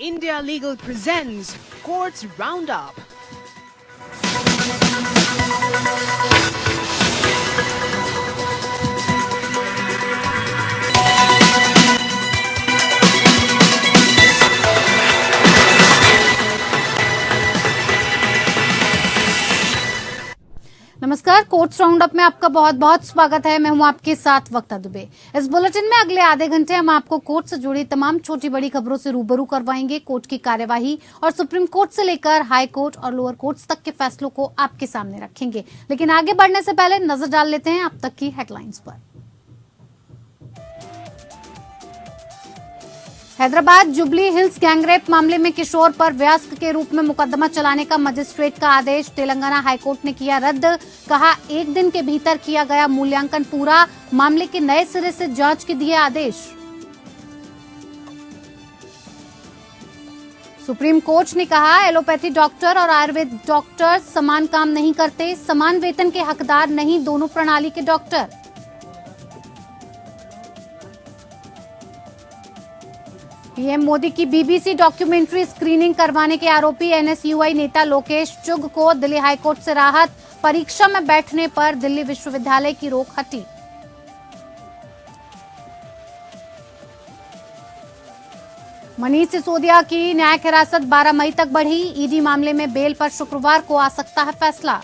India Legal presents Courts Roundup. नमस्कार, courts roundup में आपका बहुत बहुत स्वागत है। मैं हूं आपके साथ वक्ता दुबे। इस बुलेटिन में अगले आधे घंटे हम आपको कोर्ट से जुड़ी तमाम छोटी बड़ी खबरों से रूबरू करवाएंगे। कोर्ट की कार्यवाही और सुप्रीम कोर्ट से लेकर हाई कोर्ट और लोअर कोर्ट्स तक के फैसलों को आपके सामने रखेंगे। लेकिन आगे बढ़ने से पहले नजर डाल लेते हैं अब तक की हेडलाइंस पर। हैदराबाद जुबली हिल्स गैंगरेप मामले में किशोर पर वयस्क के रूप में मुकदमा चलाने का मजिस्ट्रेट का आदेश तेलंगाना हाईकोर्ट ने किया रद्द। कहा, एक दिन के भीतर किया गया मूल्यांकन पूरा, मामले के नए सिरे से जांच के दिए आदेश। सुप्रीम कोर्ट ने कहा, एलोपैथी डॉक्टर और आयुर्वेद डॉक्टर समान काम नहीं करते, समान वेतन के हकदार नहीं दोनों प्रणाली के डॉक्टर। पीएम मोदी की बीबीसी डॉक्यूमेंट्री स्क्रीनिंग करवाने के आरोपी एनएसयूआई नेता लोकेश चुग को दिल्ली हाईकोर्ट से राहत। परीक्षा में बैठने पर दिल्ली विश्वविद्यालय की रोक हटी। मनीष सिसोदिया की न्यायिक हिरासत 12 मई तक बढ़ी। ईडी मामले में बेल पर शुक्रवार को आ सकता है फैसला।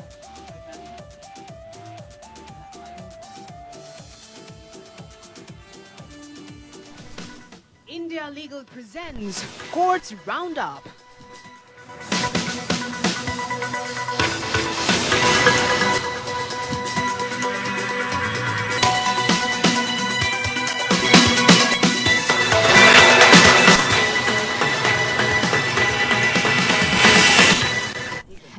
India Legal presents Courts Roundup.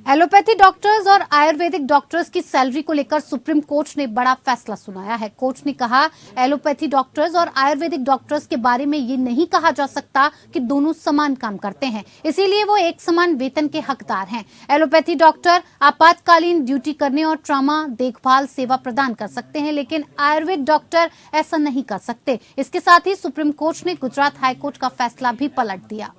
Allopathy doctors और आयुर्वेदिक डॉक्टर्स की सैलरी को लेकर सुप्रीम कोर्ट ने बड़ा फैसला सुनाया है। कोर्ट ने कहा, एलोपैथी डॉक्टर्स और आयुर्वेदिक डॉक्टर्स के बारे में ये नहीं कहा जा सकता कि दोनों समान काम करते हैं, इसीलिए वो एक समान वेतन के हकदार हैं। एलोपैथी डॉक्टर आपातकालीन ड्यूटी करने और ट्रॉमा देखभाल सेवा प्रदान कर सकते हैं, लेकिन आयुर्वेद डॉक्टर ऐसा नहीं कर सकते। इसके साथ ही सुप्रीम कोर्ट ने गुजरात हाईकोर्ट का फैसला भी पलट दिया।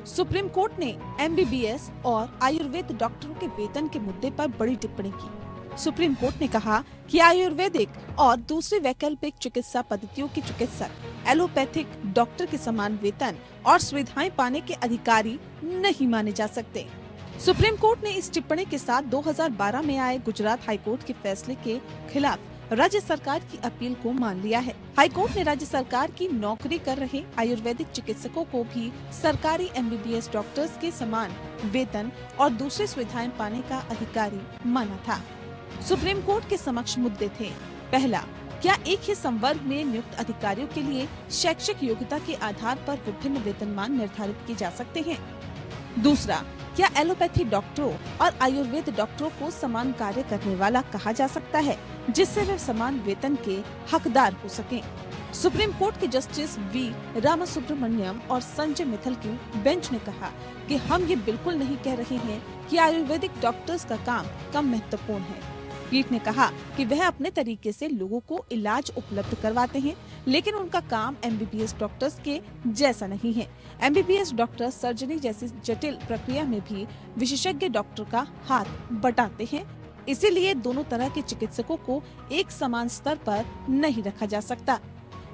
सुप्रीम कोर्ट ने एमबीबीएस और आयुर्वेद डॉक्टरों के वेतन के मुद्दे पर बड़ी टिप्पणी की। सुप्रीम कोर्ट ने कहा कि आयुर्वेदिक और दूसरी वैकल्पिक चिकित्सा पद्धतियों के चिकित्सक एलोपैथिक डॉक्टर के समान वेतन और सुविधाएं पाने के अधिकारी नहीं माने जा सकते। सुप्रीम कोर्ट ने इस टिप्पणी के साथ 2012 में आए गुजरात हाईकोर्ट के फैसले के खिलाफ राज्य सरकार की अपील को मान लिया है। हाईकोर्ट ने राज्य सरकार की नौकरी कर रहे आयुर्वेदिक चिकित्सकों को भी सरकारी एमबीबीएस डॉक्टर्स के समान वेतन और दूसरी सुविधाएं पाने का अधिकारी माना था। सुप्रीम कोर्ट के समक्ष मुद्दे थे। पहला, क्या एक ही संवर्ग में नियुक्त अधिकारियों के लिए शैक्षिक योग्यता के आधार पर विभिन्न वेतनमान निर्धारित किए जा सकते हैं? दूसरा, क्या एलोपैथी डॉक्टरों और आयुर्वेद डॉक्टरों को समान कार्य करने वाला कहा जा सकता है, जिससे वे समान वेतन के हकदार हो सकें? सुप्रीम कोर्ट के जस्टिस वी रामासुब्रमण्यम और संजय मित्तल की बेंच ने कहा कि हम ये बिल्कुल नहीं कह रहे हैं कि आयुर्वेदिक डॉक्टर्स का काम कम महत्वपूर्ण है। पीठ ने कहा कि वह अपने तरीके से लोगों को इलाज उपलब्ध करवाते हैं, लेकिन उनका काम एमबीबीएस डॉक्टर्स के जैसा नहीं है। एमबीबीएस डॉक्टर सर्जरी जैसी जटिल प्रक्रिया में भी विशेषज्ञ डॉक्टर का हाथ बटाते हैं, इसीलिए दोनों तरह के चिकित्सकों को एक समान स्तर पर नहीं रखा जा सकता।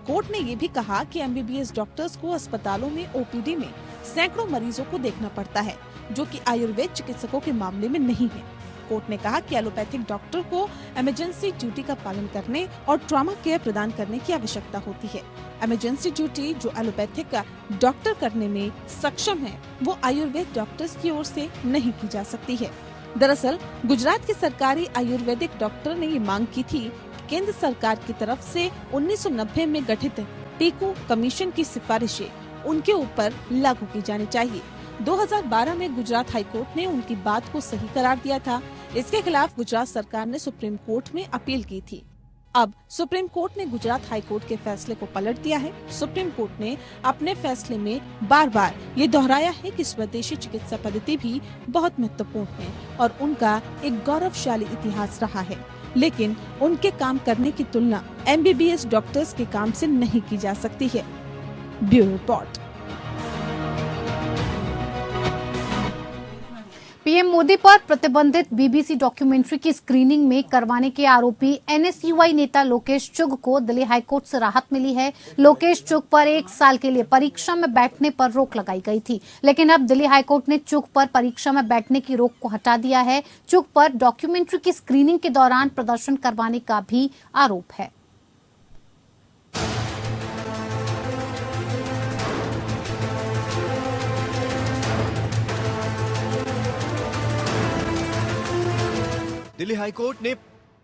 कोर्ट ने ये भी कहा कि एमबीबीएस डॉक्टर्स को अस्पतालों में ओपीडी में सैकड़ों मरीजों को देखना पड़ता है, जो कि आयुर्वेद चिकित्सकों के मामले में नहीं है। कोर्ट ने कहा कि एलोपैथिक डॉक्टर को इमरजेंसी ड्यूटी का पालन करने और ट्रॉमा केयर प्रदान करने की आवश्यकता होती है। इमरजेंसी ड्यूटी जो एलोपैथिक का डॉक्टर करने में सक्षम है, वो आयुर्वेद डॉक्टर्स की ओर से नहीं की जा सकती है। दरअसल गुजरात के सरकारी आयुर्वेदिक डॉक्टर ने ये मांग की थी कि केंद्र सरकार की तरफ से 1990 में गठित टीकू कमीशन की सिफारिशें उनके ऊपर लागू की जानी चाहिए। 2012 में गुजरात हाईकोर्ट ने उनकी बात को सही करार दिया था। इसके खिलाफ गुजरात सरकार ने सुप्रीम कोर्ट में अपील की थी। अब सुप्रीम कोर्ट ने गुजरात हाईकोर्ट के फैसले को पलट दिया है। सुप्रीम कोर्ट ने अपने फैसले में बार बार ये दोहराया है कि स्वदेशी चिकित्सा पद्धति भी बहुत महत्वपूर्ण है और उनका एक गौरवशाली इतिहास रहा है। लेकिन उनके काम करने की तुलना MBBS डॉक्टर्स के काम से नहीं की जा सकती है। Bureau report. पीएम मोदी पर प्रतिबंधित बीबीसी डॉक्यूमेंट्री की स्क्रीनिंग में करवाने के आरोपी NSUI नेता लोकेश चुग को दिल्ली हाईकोर्ट से राहत मिली है। लोकेश चुग पर 1 साल के लिए परीक्षा में बैठने पर रोक लगाई गई थी, लेकिन अब दिल्ली हाईकोर्ट ने चुग पर परीक्षा में बैठने की रोक को हटा दिया है। चुग पर डॉक्यूमेंट्री की स्क्रीनिंग के दौरान प्रदर्शन करवाने का भी आरोप है। दिल्ली हाईकोर्ट ने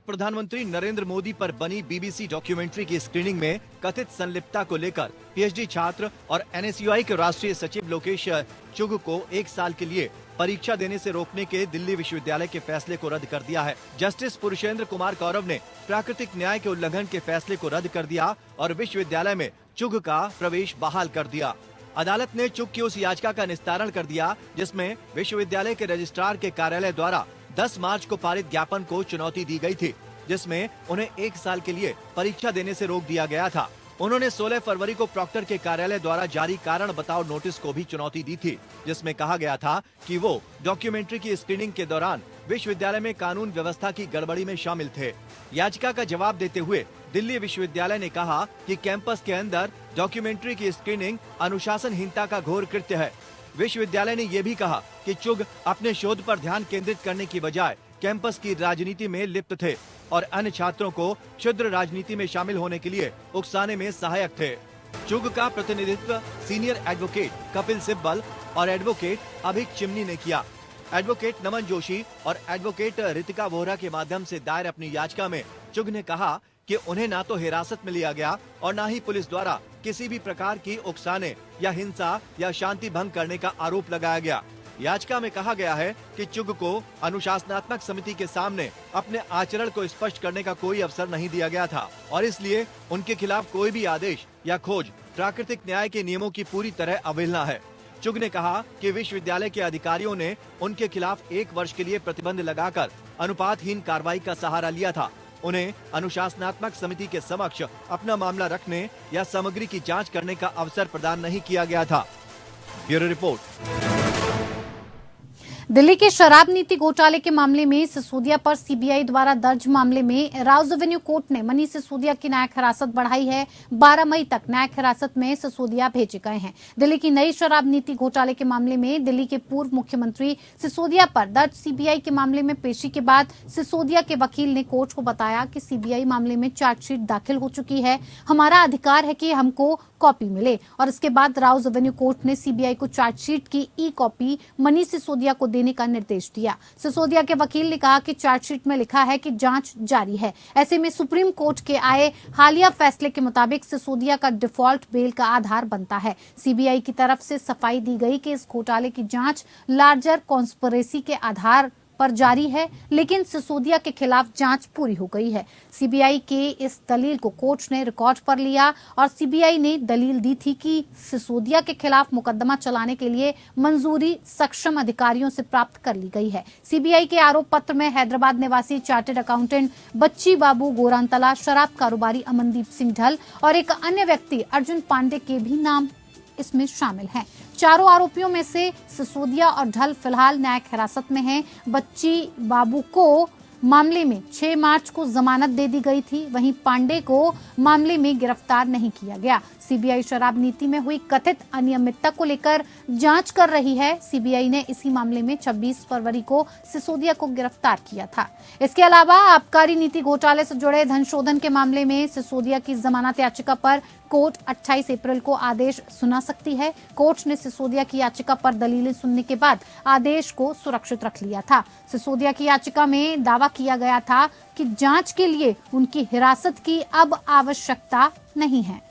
प्रधानमंत्री नरेंद्र मोदी पर बनी बीबीसी डॉक्यूमेंट्री की स्क्रीनिंग में कथित संलिप्तता को लेकर पीएचडी छात्र और NSUI के राष्ट्रीय सचिव लोकेश चुग को 1 साल के लिए परीक्षा देने से रोकने के दिल्ली विश्वविद्यालय के फैसले को रद्द कर दिया है। जस्टिस पुरुषेंद्र कुमार गौरव ने प्राकृतिक न्याय के उल्लंघन के फैसले को रद्द कर दिया और विश्वविद्यालय में चुग का प्रवेश बहाल कर दिया। अदालत ने चुग की उस याचिका का निस्तारण कर दिया जिसमें विश्वविद्यालय के रजिस्ट्रार के कार्यालय द्वारा 10 मार्च को पारित ज्ञापन को चुनौती दी गई थी, जिसमें उन्हें 1 साल के लिए परीक्षा देने से रोक दिया गया था। उन्होंने 16 फरवरी को प्रॉक्टर के कार्यालय द्वारा जारी कारण बताओ नोटिस को भी चुनौती दी थी, जिसमें कहा गया था कि वो डॉक्यूमेंट्री की स्क्रीनिंग के दौरान विश्वविद्यालय में कानून व्यवस्था की गड़बड़ी में शामिल थे। याचिका का जवाब देते हुए दिल्ली विश्वविद्यालय ने कहा कि कैंपस के अंदर डॉक्यूमेंट्री की स्क्रीनिंग अनुशासनहीनता का घोर कृत्य है। विश्वविद्यालय ने यह भी कहा कि चुग अपने शोध पर ध्यान केंद्रित करने की बजाय कैंपस की राजनीति में लिप्त थे और अन्य छात्रों को क्षुद्र राजनीति में शामिल होने के लिए उकसाने में सहायक थे। चुग का प्रतिनिधित्व सीनियर एडवोकेट कपिल सिब्बल और एडवोकेट अभिक चिमनी ने किया। एडवोकेट नमन जोशी और एडवोकेट रितिका वोहरा के माध्यम से दायर अपनी याचिका में चुग ने कहा कि उन्हें ना तो हिरासत में लिया गया और ना ही पुलिस द्वारा किसी भी प्रकार की उकसाने या हिंसा या शांति भंग करने का आरोप लगाया गया। याचिका में कहा गया है कि चुग को अनुशासनात्मक समिति के सामने अपने आचरण को स्पष्ट करने का कोई अवसर नहीं दिया गया था और इसलिए उनके खिलाफ कोई भी आदेश या खोज प्राकृतिक न्याय के नियमों की पूरी तरह अवहेलना है। चुग ने कहा कि विश्वविद्यालय के अधिकारियों ने उनके खिलाफ 1 वर्ष के लिए प्रतिबंध लगाकर अनुपातहीन कार्रवाई का सहारा लिया था। उन्हें अनुशासनात्मक समिति के समक्ष अपना मामला रखने या सामग्री की जांच करने का अवसर प्रदान नहीं किया गया था। Bureau report. दिल्ली के शराब नीति घोटाले के मामले में सिसोदिया पर सीबीआई द्वारा दर्ज मामले में राउज एवेन्यू कोर्ट ने मनीष सिसोदिया की न्यायिक हिरासत बढ़ाई है। 12 मई तक न्यायिक हिरासत में सिसोदिया भेजे गए हैं। दिल्ली की नई शराब नीति घोटाले के मामले में दिल्ली के पूर्व मुख्यमंत्री सिसोदिया पर दर्ज सीबीआई के मामले में पेशी के बाद सिसोदिया के वकील ने कोर्ट को बताया कि सीबीआई मामले में चार्जशीट दाखिल हो चुकी है, हमारा अधिकार है कि हमको कॉपी मिले। और इसके बाद राउज एवेन्यू कोर्ट ने सीबीआई को चार्जशीट की ई-कॉपी मनीष सिसोदिया को देने का निर्देश दिया। सिसोदिया के वकील ने कहा कि चार्जशीट में लिखा है कि जांच जारी है। ऐसे में सुप्रीम कोर्ट के आए हालिया फैसले के मुताबिक सिसोदिया का डिफॉल्ट बेल का आधार बनता है। सीबीआई की तरफ से सफाई दी गई कि इस घोटाले की जांच लार्जर कॉन्स्पिरेसी के आधार पर जारी है, लेकिन सिसोदिया के खिलाफ जांच पूरी हो गई है। सीबीआई के इस दलील को कोर्ट ने रिकॉर्ड पर लिया और सीबीआई ने दलील दी थी कि सिसोदिया के खिलाफ मुकदमा चलाने के लिए मंजूरी सक्षम अधिकारियों से प्राप्त कर ली गई है। सीबीआई के आरोप पत्र में हैदराबाद निवासी चार्टर्ड अकाउंटेंट बच्ची बाबू गोरांतला, शराब कारोबारी अमनदीप सिंह ढल और एक अन्य व्यक्ति अर्जुन पांडे के भी नाम इसमें शामिल हैं। चारों आरोपियों में से सिसोदिया और ढल फिलहाल न्यायिक हिरासत में हैं। बच्ची बाबू को मामले में 6 मार्च को जमानत दे दी गई थी, वहीं पांडे को मामले में गिरफ्तार नहीं किया गया। सीबीआई शराब नीति में हुई कथित अनियमितता को लेकर जांच कर रही है। सीबीआई ने इसी मामले में 26 फरवरी को सिसोदिया को गिरफ्तार किया था। इसके अलावा आबकारी नीति घोटाले से जुड़े धन शोधन के मामले में सिसोदिया की जमानत याचिका पर कोर्ट 28 अप्रैल को आदेश सुना सकती है। कोर्ट ने सिसोदिया की याचिका पर दलीलें सुनने के बाद आदेश को सुरक्षित रख लिया था। सिसोदिया की याचिका में दावा किया गया था कि जांच के लिए उनकी हिरासत की अब आवश्यकता नहीं है।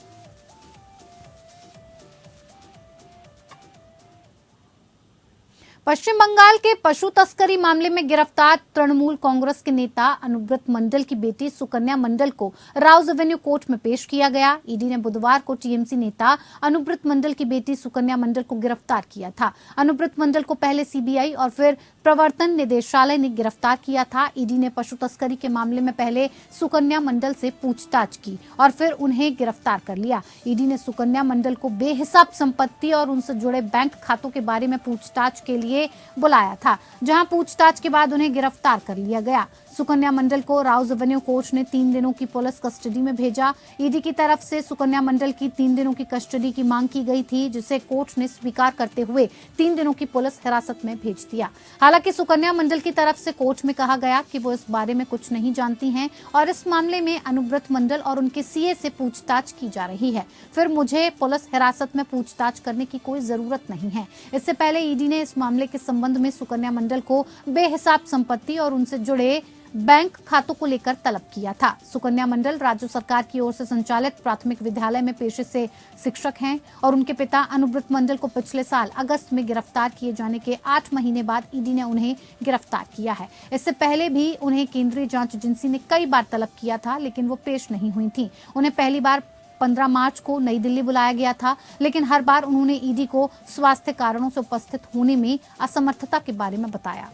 पश्चिम बंगाल के पशु तस्करी मामले में गिरफ्तार तृणमूल कांग्रेस के नेता अनुब्रत मंडल की बेटी सुकन्या मंडल को राउज एवेन्यू कोर्ट में पेश किया गया। ईडी ने बुधवार को टीएमसी नेता अनुब्रत मंडल की बेटी सुकन्या मंडल को गिरफ्तार किया था। अनुब्रत मंडल को पहले सीबीआई और फिर प्रवर्तन निदेशालय ने गिरफ्तार किया था। ईडी ने पशु तस्करी के मामले में पहले सुकन्या मंडल से पूछताछ की और फिर उन्हें गिरफ्तार कर लिया। ईडी ने सुकन्या मंडल को बेहिसाब संपत्ति और उनसे जुड़े बैंक खातों के बारे में पूछताछ के लिए बुलाया था, जहां पूछताछ के बाद उन्हें गिरफ्तार कर लिया गया। सुकन्या मंडल को राउज एवेन्यू कोर्ट ने 3 दिनों की पुलिस कस्टडी में भेजा। ईडी की तरफ से सुकन्या मंडल की 3 दिनों की कस्टडी की मांग की गई थी, जिसे कोर्ट ने स्वीकार करते हुए 3 दिनों की पुलिस हिरासत में भेज दिया। हालांकि सुकन्या मंडल की तरफ से कोर्ट में कहा गया कि वो इस बारे में कुछ नहीं जानती हैं और इस मामले में अनुब्रत मंडल और उनके सीए से पूछताछ की जा रही है। फिर मुझे पुलिस हिरासत में पूछताछ करने की कोई जरूरत नहीं है। इससे पहले ईडी ने इस मामले के संबंध में सुकन्या मंडल को बेहिसाब संपत्ति और उनसे जुड़े बैंक खातों को लेकर तलब किया था। सुकन्या मंडल राज्य सरकार की ओर से संचालित प्राथमिक विद्यालय में पेशे से शिक्षक हैं और उनके पिता अनुब्रत मंडल को पिछले साल अगस्त में गिरफ्तार किए जाने के 8 महीने बाद ईडी ने उन्हें गिरफ्तार किया है। इससे पहले भी उन्हें केंद्रीय जांच एजेंसी ने कई बार तलब किया था, लेकिन वो पेश नहीं हुई थी। उन्हें पहली बार 15 मार्च को नई दिल्ली बुलाया गया था, लेकिन हर बार उन्होंने ईडी को स्वास्थ्य कारणों से उपस्थित होने में असमर्थता के बारे में बताया।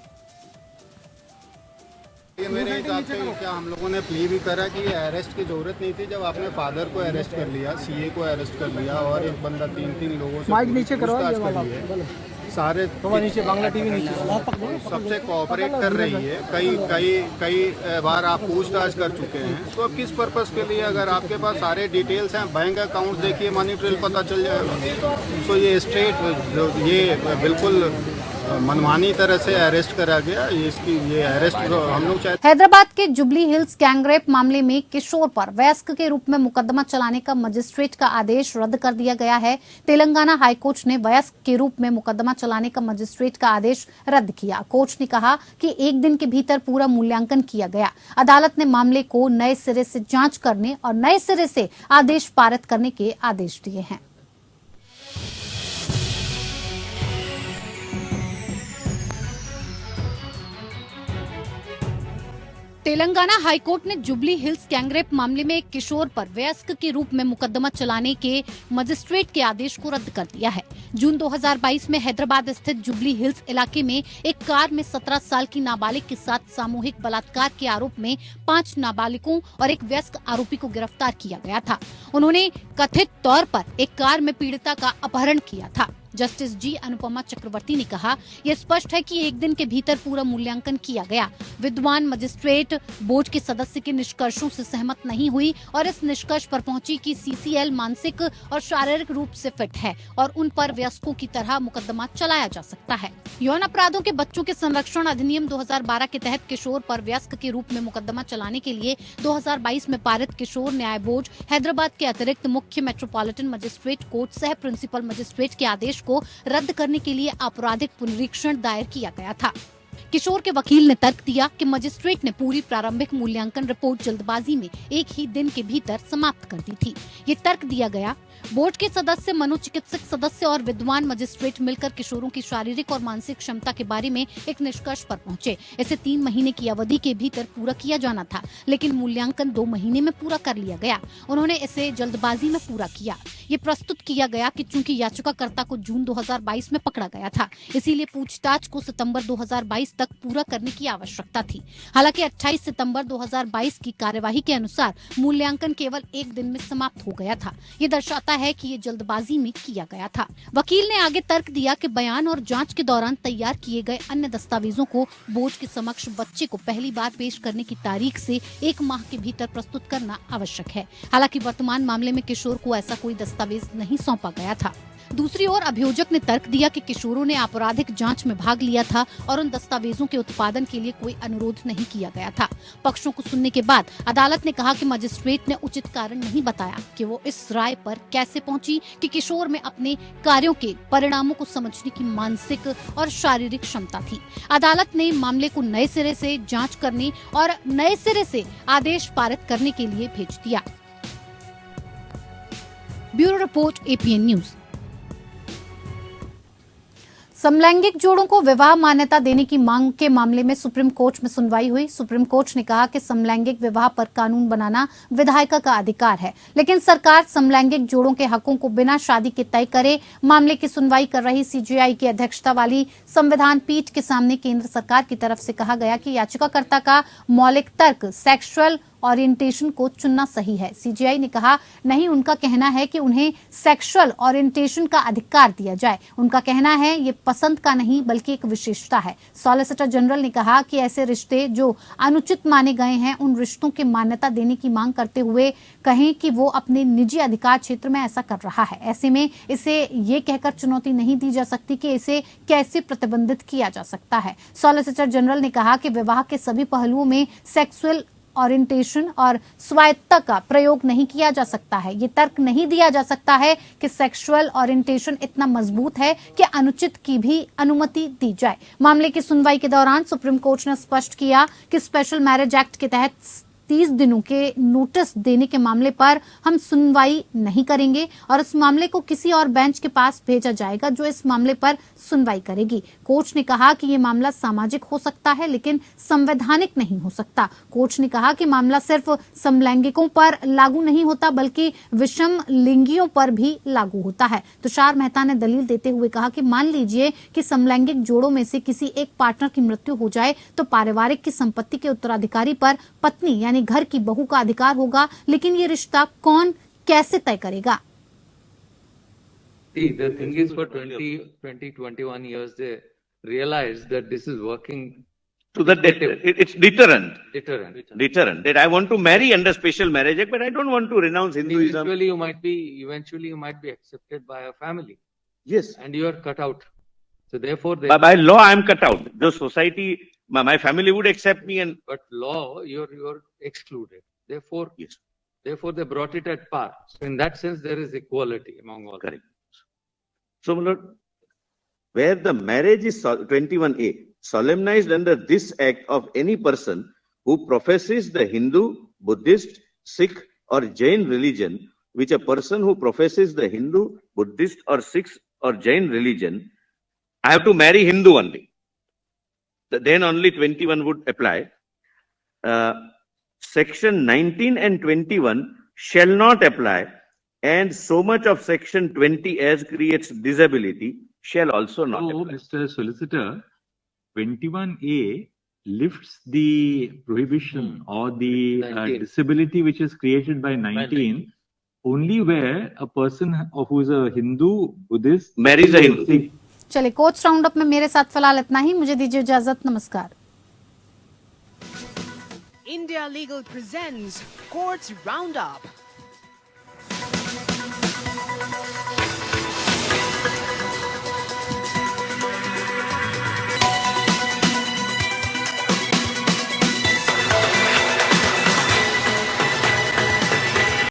ये मेरे हिसाब से क्या हम लोगों ने प्ली भी करा कि ये अरेस्ट की जरूरत नहीं थी। जब आपने फादर को अरेस्ट कर लिया, सीए को अरेस्ट कर लिया और एक बंदा 3 लोगों से माइक नीचे करवा सारे नीचे बांग्ला टीवी नीचे सबसे कोऑपरेट कर रही है। कई बार आप पूछताछ कर चुके हैं, तो अब किस पर्पस के लिए? अगर आपके पास सारे डिटेल्स हैं, बैंक अकाउंट देखिए, मनी ट्रेल पता चल जाएगा। तो ये स्ट्रेट ये बिल्कुल मनमानी तरह से अरेस्ट करा गया। ये अरेस्ट हम लोग चाहते। हैदराबाद के जुबली हिल्स गैंगरेप मामले में किशोर पर वयस्क के रूप में मुकदमा चलाने का मजिस्ट्रेट का आदेश रद्द कर दिया गया है। तेलंगाना हाईकोर्ट ने वयस्क के रूप में मुकदमा चलाने का मजिस्ट्रेट का आदेश रद्द किया। कोर्ट ने कहा कि 1 दिन के भीतर पूरा मूल्यांकन किया गया। अदालत ने मामले को नए सिरे से जांच करने और नए सिरे से आदेश पारित करने के आदेश दिए हैं। तेलंगाना हाईकोर्ट ने जुबली हिल्स गैंगरेप मामले में एक किशोर पर वयस्क के रूप में मुकदमा चलाने के मजिस्ट्रेट के आदेश को रद्द कर दिया है। जून 2022 में हैदराबाद स्थित जुबली हिल्स इलाके में एक कार में 17 साल की नाबालिग के साथ सामूहिक बलात्कार के आरोप में 5 नाबालिगों और एक वयस्क आरोपी को गिरफ्तार किया गया था। उन्होंने कथित तौर पर एक कार में पीड़िता का अपहरण किया था। जस्टिस जी अनुपमा चक्रवर्ती ने कहा, यह स्पष्ट है कि 1 दिन के भीतर पूरा मूल्यांकन किया गया। विद्वान मजिस्ट्रेट बोर्ड के सदस्य के निष्कर्षों से सहमत नहीं हुई और इस निष्कर्ष पर पहुंची कि सीसीएल मानसिक और शारीरिक रूप से फिट है और उन पर वयस्कों की तरह मुकदमा चलाया जा सकता है। यौन अपराधों के बच्चों के संरक्षण अधिनियम 2012 के तहत किशोर पर वयस्क के रूप में मुकदमा चलाने के लिए 2022 में पारित किशोर न्याय बोर्ड हैदराबाद के अतिरिक्त मुख्य मेट्रोपॉलिटन मजिस्ट्रेट कोर्ट सह प्रिंसिपल मजिस्ट्रेट के आदेश को रद्द करने के लिए आपराधिक पुनरीक्षण दायर किया गया था। किशोर के वकील ने तर्क दिया कि मजिस्ट्रेट ने पूरी प्रारंभिक मूल्यांकन रिपोर्ट जल्दबाजी में 1 ही दिन के भीतर समाप्त कर दी थी। ये तर्क दिया गया। बोर्ड के सदस्य, मनोचिकित्सक सदस्य और विद्वान मजिस्ट्रेट मिलकर किशोरों की शारीरिक और मानसिक क्षमता के बारे में एक निष्कर्ष पर पहुंचे। इसे 3 महीने की अवधि के भीतर पूरा किया जाना था, लेकिन मूल्यांकन 2 महीने में पूरा कर लिया गया। उन्होंने इसे जल्दबाजी में पूरा किया। ये प्रस्तुत किया गया कि चूंकि याचिकाकर्ता को जून 2022 में पकड़ा गया था, इसीलिए पूछताछ को सितंबर 2022 तक पूरा करने की आवश्यकता थी। हालांकि 28 सितंबर 2022 की कार्यवाही के अनुसार मूल्यांकन केवल 1 दिन में समाप्त हो गया था। ये दर्शाता है कि ये जल्दबाजी में किया गया था। वकील ने आगे तर्क दिया कि बयान और जांच के दौरान तैयार किए गए अन्य दस्तावेजों को बोर्ड के समक्ष बच्चे को पहली बार पेश करने की तारीख से 1 माह के भीतर प्रस्तुत करना आवश्यक है। हालांकि वर्तमान मामले में किशोर को ऐसा कोई दस्तावेज नहीं सौंपा गया था। दूसरी ओर अभियोजक ने तर्क दिया कि किशोरों ने आपराधिक जांच में भाग लिया था और उन दस्तावेजों के उत्पादन के लिए कोई अनुरोध नहीं किया गया था। पक्षों को सुनने के बाद अदालत ने कहा कि मजिस्ट्रेट ने उचित कारण नहीं बताया कि वो इस राय पर कैसे पहुंची कि किशोर में अपने कार्यों के परिणामों को समझने की मानसिक और शारीरिक क्षमता थी। अदालत ने मामले को नए सिरे से जांच करने और नए सिरे से आदेश पारित करने के लिए भेज दिया। Bureau report, APN news. समलैंगिक जोड़ों को विवाह मान्यता देने की मांग के मामले में सुप्रीम कोर्ट में सुनवाई हुई। सुप्रीम कोर्ट ने कहा कि समलैंगिक विवाह पर कानून बनाना विधायिका का अधिकार है, लेकिन सरकार समलैंगिक जोड़ों के हकों को बिना शादी के तय करे। मामले की सुनवाई कर रही सीजेआई की अध्यक्षता वाली संविधान पीठ के सामने केंद्र सरकार की तरफ से कहा गया कि याचिकाकर्ता का मौलिक तर्क सेक्सुअल ओरिएंटेशन को चुनना सही है। सीजेआई ने कहा नहीं, उनका कहना है कि उन्हें सेक्सुअल ओरिएंटेशन का अधिकार दिया जाए। उनका कहना है ये पसंद का नहीं बल्कि एक विशेषता है। सॉलिसिटर जनरल ने कहा कि ऐसे रिश्ते जो अनुचित माने गए हैं उन रिश्तों की मान्यता देने की मांग करते हुए कहें कि वो अपने निजी अधिकार क्षेत्र में ऐसा कर रहा है। ऐसे में इसे ये कहकर चुनौती नहीं दी जा सकती कि इसे कैसे प्रतिबंधित किया जा सकता है। सॉलिसिटर जनरल ने कहा कि विवाह के सभी पहलुओं में सेक्सुअल ओरिएंटेशन और स्वायत्तता का प्रयोग नहीं किया जा सकता है। ये तर्क नहीं दिया जा सकता है कि सेक्सुअल ओरिएंटेशन इतना मजबूत है कि अनुचित की भी अनुमति दी जाए। मामले की सुनवाई के दौरान सुप्रीम कोर्ट ने स्पष्ट किया कि स्पेशल मैरिज एक्ट के तहत 30 दिनों के नोटिस देने के मामले पर हम सुनवाई नहीं करेंगे और इस मामले को किसी और बेंच के पास भेजा जाएगा जो इस मामले पर सुनवाई करेगी। कोर्ट ने कहा कि ये मामला सामाजिक हो सकता है लेकिन संवैधानिक नहीं हो सकता। कोर्ट ने कहा कि मामला सिर्फ समलैंगिकों पर लागू नहीं होता बल्कि विषम लिंगियों पर भी लागू होता है। तुषार मेहता ने दलील देते हुए कहा कि मान लीजिए कि समलैंगिक जोड़ों में से किसी एक पार्टनर की मृत्यु हो जाए तो पारिवारिक की संपत्ति के उत्तराधिकारी पर पत्नी यानी घर की बहू का अधिकार होगा, लेकिन ये रिश्ता कौन कैसे तय करेगा? See, the thing is for 21 years, they realized that this is working to the it's deterrent. deterrent. Deterrent. That I want to marry under special marriage act, but I don't want to renounce Hinduism. Eventually you might be accepted by a family Yes. and you are cut out. So therefore they, By law, I am cut out. The society, my family would accept me and but law, you're excluded. Therefore, yes, therefore they brought it at par. So in that sense, there is equality among all. correct. So, my lord, where the marriage is 21A, solemnized under this act of any person who professes the Hindu, Buddhist, Sikh or Jain religion, which a person who professes the Hindu, Buddhist or Sikh or Jain religion, I have to marry Hindu only. Then only 21 would apply. Section 19 and 21 shall not apply, and so much of section 20 as creates disability shall also not So, apply. Mr. Solicitor, 21A lifts the prohibition or the 19. disability which is created by 19 only where a person who is a Hindu, Buddhist, Marries a Hindu. Sikh, चलिए, coach round up में मेरे साथ फिलहाल इतना ही। मुझे दीजिए इजाजत। नमस्कार। India Legal presents Courts Roundup.